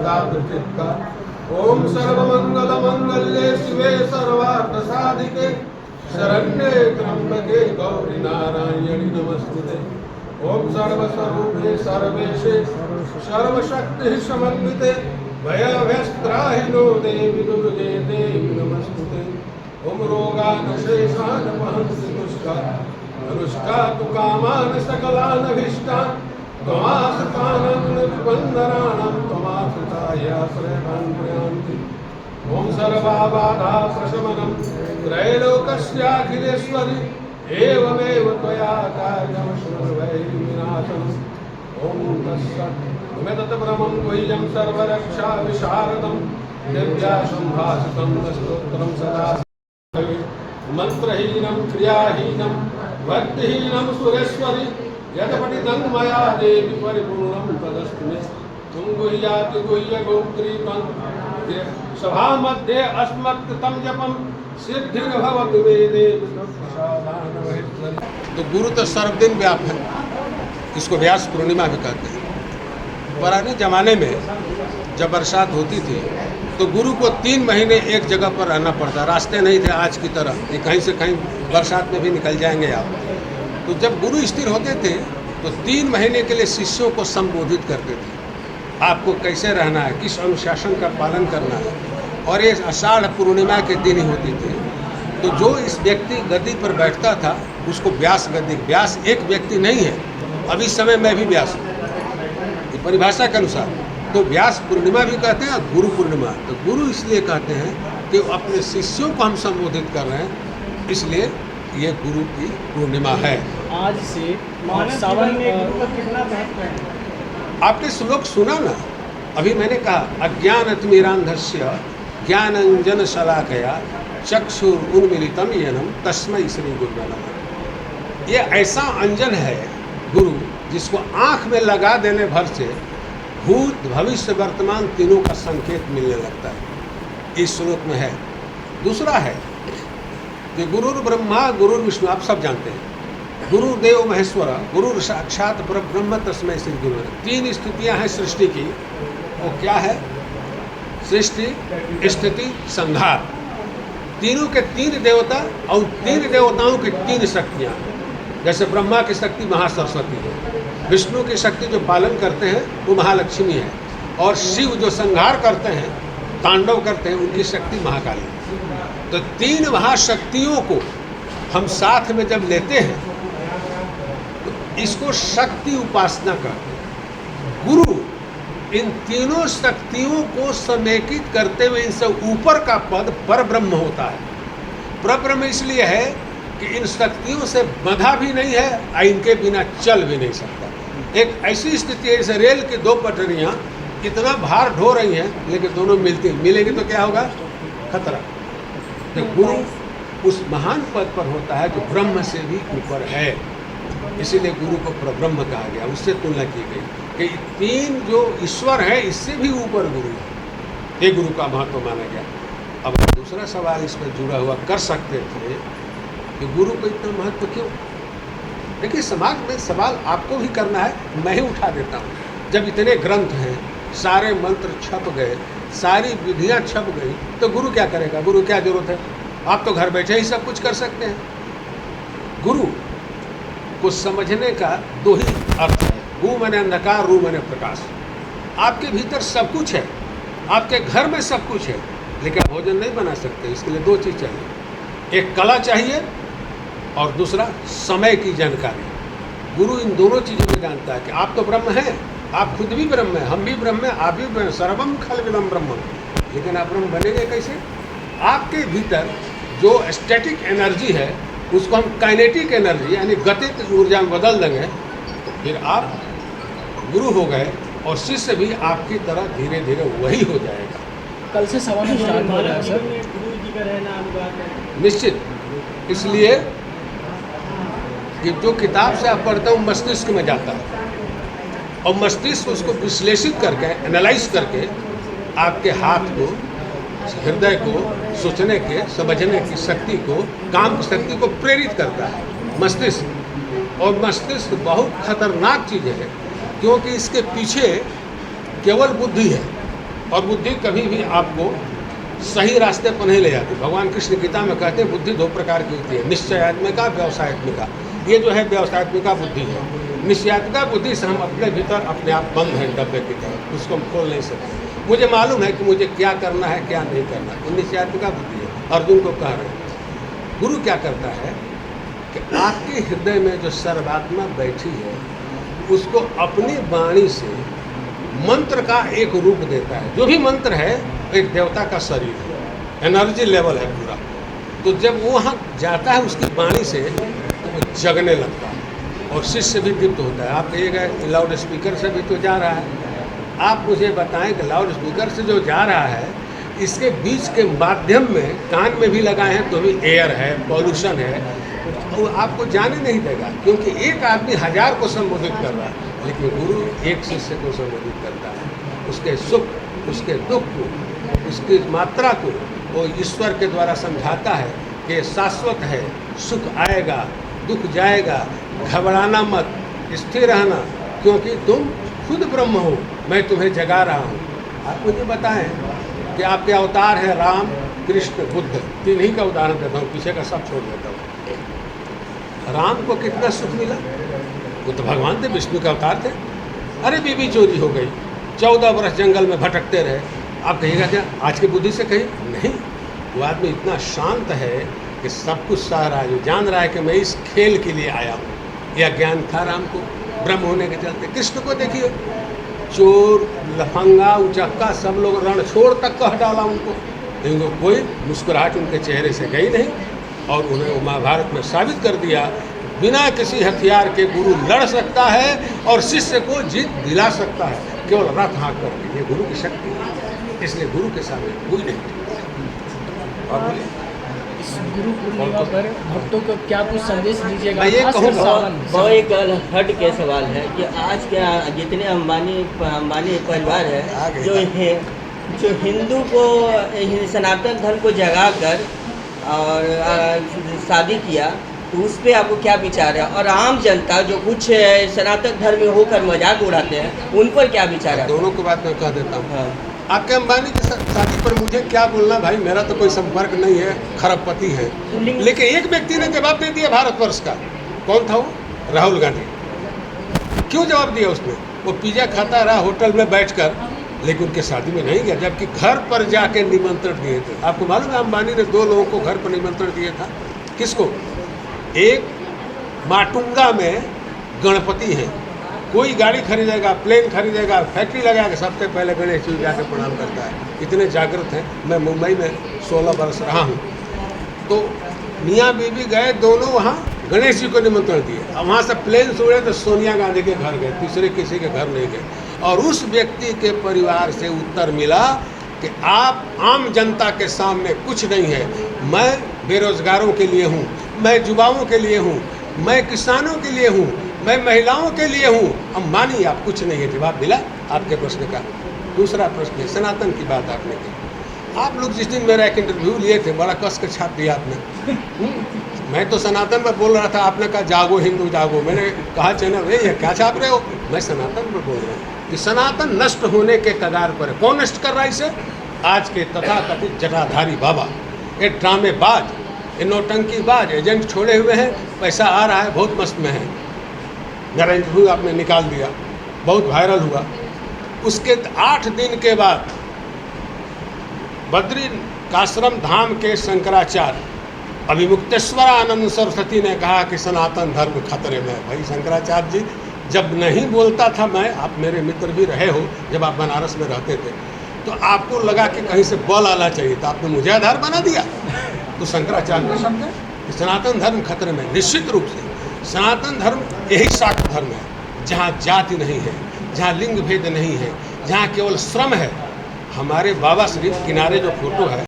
एकाग्रचित्ता। ओम सर्वमंगलमंगल्ये शिवे सर्वार्थसाधिके शरण्ये त्र्यंबके गौरी नारायणि नमस्तुते। ओम सर्वस्वरूपे सर्वेशे सर्वशक्तिः समन्विते भयभयस्त्राहिनो देवी दुर्गे देवी नमस्तुते। ओम रोगानशेषानपहन्ति अनुष्ठातु कामान् सकलानभीष्टान् त्वमाश्रितानां विबन्धनानां त्वमाश्रितायाश्रयान् प्रयान्ति। ओम सर्वबाधा प्रशमनं त्रैलोक्यस्याखिलेश्वरि एवमेव त्वया कार्यं सर्वैर्विनाशनम्। ओम तत्सत् तत्परमं गुह्यं सर्वरक्षा विशारदं दिव्यासंभाषितं स्तोत्रं सदा मंत्रहीनं क्रियाहीनं भक्तिहीनं सुरेश्वरि यत्पठितं मया देवी परिपूर्णं तदस्तु मे। तुम गुह्याति गुह्य गोप्त्रीपं सभा मध्ये अस्मत्कृतं जपं सिद्धिर्भवतु मे देवी। तो गुरु तो सर्वदिन व्याप है, इसको व्यास पूर्णिमा भी कहते हैं। पुराने जमाने में जब बरसात होती थी तो गुरु को 3 महीने एक जगह पर रहना पड़ता, रास्ते नहीं थे आज की तरह कि कहीं से कहीं बरसात में भी निकल जाएंगे आप। तो जब गुरु स्थिर होते थे तो 3 महीने के लिए शिष्यों को संबोधित करते थे, आपको कैसे रहना है, किस अनुशासन का पालन करना है। और ये आषाढ़ पूर्णिमा के दिन ही होती थी। तो जो इस व्यक्ति गद्दी पर बैठता था उसको व्यास गद्दी, व्यास एक व्यक्ति नहीं है, अभी समय में भी व्यास हूँ परिभाषा के अनुसार। तो व्यास पूर्णिमा भी कहते हैं, गुरु पूर्णिमा। तो गुरु इसलिए कहते हैं कि अपने शिष्यों को हम संबोधित कर रहे हैं, इसलिए ये गुरु की पूर्णिमा है। आज से सावन में गुरु का कितना महत्व है? आपने श्लोक सुना ना, अभी मैंने कहा अज्ञानतिमिरान्धस्य ज्ञानांजन शलाकया चक्षुरुन्मीलितं येन तस्मै श्री गुरुवे नमः। ये ऐसा अंजन है गुरु जिसको आँख में लगा देने भर से भूत भविष्य वर्तमान तीनों का संकेत मिलने लगता है, इस श्लोक में है। दूसरा है कि गुरुर ब्रह्मा गुरुर विष्णु, आप सब जानते हैं, गुरुदेव महेश्वर गुरु साक्षात परब्रह्म तस्मै श्री गुरुवे। 3 स्थितियां हैं सृष्टि की, वो क्या है? सृष्टि, स्थिति, संहार। तीनों के 3 देवता और 3 देवताओं की 3 शक्तियाँ। जैसे ब्रह्मा की शक्ति महासरस्वती है, विष्णु की शक्ति जो पालन करते हैं वो महालक्ष्मी है, और शिव जो संहार करते हैं, तांडव करते हैं, उनकी शक्ति महाकाली। तो 3 महाशक्तियों को हम साथ में जब लेते हैं तो इसको शक्ति उपासना करते हैं। गुरु इन तीनों शक्तियों को समेकित करते हुए इनसे ऊपर का पद परब्रह्म होता है। परब्रह्म इसलिए है कि इन शक्तियों से बंधा भी नहीं है और इनके बिना चल भी नहीं सकता। एक ऐसी स्थिति है जैसे रेल की 2 पटरियाँ कितना भार ढो रही हैं, लेकिन दोनों मिलेंगी तो क्या होगा? खतरा। तो गुरु उस महान पद पर होता है जो ब्रह्म से भी ऊपर है, इसीलिए गुरु को परब्रह्म कहा गया, उससे तुलना की गई कि 3 जो ईश्वर है इससे भी ऊपर गुरु है, ये गुरु का महत्व माना गया। अब दूसरा सवाल इस पर जुड़ा हुआ कर सकते थे कि गुरु को इतना महत्व क्यों? देखिए, समाज में सवाल आपको भी करना है, मैं ही उठा देता हूँ। जब इतने ग्रंथ हैं, सारे मंत्र छप गए, सारी विधियाँ छप गई, तो गुरु क्या करेगा? गुरु क्या जरूरत है? आप तो घर बैठे ही सब कुछ कर सकते हैं। गुरु को समझने का 2 ही अर्थ है, गु माने अंधकार, रू माने प्रकाश। आपके भीतर सब कुछ है, आपके घर में सब कुछ है, लेकिन भोजन नहीं बना सकते। इसके लिए 2 चीज़ चाहिए, एक कला चाहिए और दूसरा समय की जानकारी। गुरु इन दोनों चीज़ों को जानता है कि आप तो ब्रह्म हैं, आप खुद भी ब्रह्म हैं, हम भी ब्रह्म हैं, आप भी ब्रह्म, सर्वम खलविदम ब्रह्म। लेकिन आप ब्रह्म बनेंगे कैसे? आपके भीतर जो स्टैटिक एनर्जी है उसको हम काइनेटिक एनर्जी यानी गतिज ऊर्जा में बदल देंगे, तो फिर आप गुरु हो गए और शिष्य भी आपकी तरह धीरे धीरे वही हो जाएगा। कल से सवाल स्टार्ट हो रहा है सर। निश्चित, इसलिए कि जो किताब से आप पढ़ते हो मस्तिष्क में जाता है और मस्तिष्क उसको विश्लेषित करके, एनालाइज करके आपके हाथ को, हृदय को, सोचने के, समझने की शक्ति को, काम की शक्ति को प्रेरित करता है मस्तिष्क। और मस्तिष्क बहुत खतरनाक चीज़ है, क्योंकि इसके पीछे केवल बुद्धि है, और बुद्धि कभी भी आपको सही रास्ते पर नहीं ले जाती। भगवान कृष्ण गीता में कहते हैं बुद्धि दो प्रकार की होती है, निश्चयात्मिका, व्यवसायत्मिका। ये जो है व्यवसायत्मिका बुद्धि है। निश्चयात्मिका बुद्धि से हम अपने भीतर अपने आप बंद हैं डब्बे की तरह, उसको हम खोल नहीं सकते। मुझे मालूम है कि मुझे क्या करना है क्या नहीं करना, ये निश्चयात्मिका बुद्धि है। अर्जुन को कह रहे हैं। गुरु क्या करता है कि आपके हृदय में जो सर्वात्मा बैठी है उसको अपनी वाणी से मंत्र का एक रूप देता है। जो भी मंत्र है एक देवता का शरीर है, एनर्जी लेवल है पूरा। तो जब वो वहाँ जाता है उसकी वाणी से तो वो जगने लगता है और शिष्य भी दीप्त होता है। आप कहिएगा लाउड स्पीकर से भी तो जा रहा है। आप मुझे बताएं कि लाउड स्पीकर से जो जा रहा है इसके बीच के माध्यम में कान में भी लगाए हैं तो भी एयर है, पॉल्यूशन है, वो आपको जाने नहीं देगा। क्योंकि एक आदमी 1000 को संबोधित कर रहा है, लेकिन गुरु एक शिष्य को संबोधित करता है। उसके सुख, उसके दुख को, उसकी मात्रा को वो ईश्वर के द्वारा समझाता है कि शाश्वत है, सुख आएगा, दुख जाएगा, घबराना मत, स्थिर रहना, क्योंकि तुम खुद ब्रह्म हो, मैं तुम्हें जगा रहा हूँ। आप मुझे बताएं कि आपके अवतार हैं राम, कृष्ण, बुद्ध, तीन ही का उदाहरण देता हूँ, पीछे का सब छोड़ देता हूँ। राम को कितना सुख मिला? वो तो भगवान थे, विष्णु के अवतार थे। अरे बीबी चोरी हो गई, 14 वर्ष जंगल में भटकते रहे। आप कहिएगा क्या आज की बुद्धि से? कहीं नहीं। वो आदमी इतना शांत है कि सब कुछ सह रहा है, जान रहा है कि मैं इस खेल के लिए आया हूँ। यह ज्ञान था राम को ब्रह्म होने के चलते। कृष्ण को देखिए, चोर, लफंगा, उचक्का सब लोग रण छोड़ तक कह डाला उनको, लेकिन कोई मुस्कुराहट उनके चेहरे से गई नहीं। और उन्हें महाभारत में साबित कर दिया बिना किसी हथियार के गुरु लड़ सकता है और शिष्य को जीत दिला सकता है, केवल रथ हाँक करके। ये गुरु की शक्ति है, इसलिए गुरु के सामने कोई नहीं। और इस गुरु पूर्णिमा पर भक्तों को क्या कुछ संदेश दीजिएगा? मैं ये कहूँगा, वो एक हट के सवाल है कि आज के जितने अंबानी परिवार है जो हिंदू को, सनातन धर्म को जगा कर और शादी किया, तो उस पर आपको क्या विचार है? और आम जनता जो कुछ सनातन धर्म में होकर मजाक उड़ाते हैं, उन पर क्या विचार है? दोनों की बात मैं कह देता हूँ। हाँ। आपके अंबानी की शादी पर मुझे क्या बोलना भाई, मेरा तो कोई संपर्क नहीं है, खरबपति है। लेकिन एक व्यक्ति ने जवाब दे दिया भारतवर्ष का। कौन था वो? राहुल गांधी। क्यों जवाब दिया उसने? वो पिज्जा खाता रहा होटल में बैठकर, लेकिन उनके शादी में नहीं गया, जबकि घर पर जाके निमंत्रण दिए थे। आपको मालूम है अंबानी ने 2 लोगों को घर पर निमंत्रण दिया था। किसको? एक माटुंगा में गणपति हैं, कोई गाड़ी खरीदेगा, प्लेन खरीदेगा, फैक्ट्री लगाएगा, सबसे पहले गणेश जी जाकर प्रणाम करता है। इतने जागृत हैं। मैं मुंबई में 16 वर्ष रहा हूँ, तो मियाँ बीवी गए दोनों वहाँ, गणेश जी को निमंत्रण दिए। अब वहाँ से प्लेन से उड़े तो सोनिया गांधी के घर गए, तीसरे किसी के घर नहीं गए। और उस व्यक्ति के परिवार से उत्तर मिला कि आप आम जनता के सामने कुछ नहीं है, मैं बेरोजगारों के लिए हूँ, मैं युवाओं के लिए हूँ, मैं किसानों के लिए हूँ, मैं महिलाओं के लिए हूँ। अब मानिए आप कुछ नहीं है। जवाब मिला आपके प्रश्न का। दूसरा प्रश्न है सनातन की बात आपने की। आप लोग जिस दिन मेरा एक इंटरव्यू लिए थे, बड़ा कस के छाप दिया आपने। मैं तो सनातन पर बोल रहा था, आपने कहा जागो हिंदू जागो। मैंने कहा चैनल ये क्या छाप रहे हो? मैं सनातन पर बोल रहा हूँ कि सनातन नष्ट होने के कगार पर है। कौन नष्ट कर रहा है इसे? आज के तथाकथित जटाधारी बाबा, ये ड्रामेबाज, ये नौटंकीबाज एजेंट छोड़े हुए हैं। पैसा आ रहा है, बहुत मस्त में है। मेरा इंटरव्यू आपने निकाल दिया, बहुत वायरल हुआ। उसके 8 दिन के बाद बद्री काश्रम धाम के शंकराचार्य अभिमुक्तेश्वर आनंद सरस्वती ने कहा कि सनातन धर्म खतरे में। भाई शंकराचार्य जी जब नहीं बोलता था मैं, आप मेरे मित्र भी रहे हो जब आप बनारस में रहते थे, तो आपको लगा कि कहीं से बल आना चाहिए था, आपने मुझे आधार बना दिया। तो शंकराचार्य ने समझा कि सनातन धर्म खतरे में। निश्चित रूप से सनातन धर्म यही शाक्त धर्म है, जहाँ जाति नहीं है, जहाँ लिंग भेद नहीं है, जहाँ केवल श्रम है। हमारे बाबा शरीफ किनारे जो फोटो है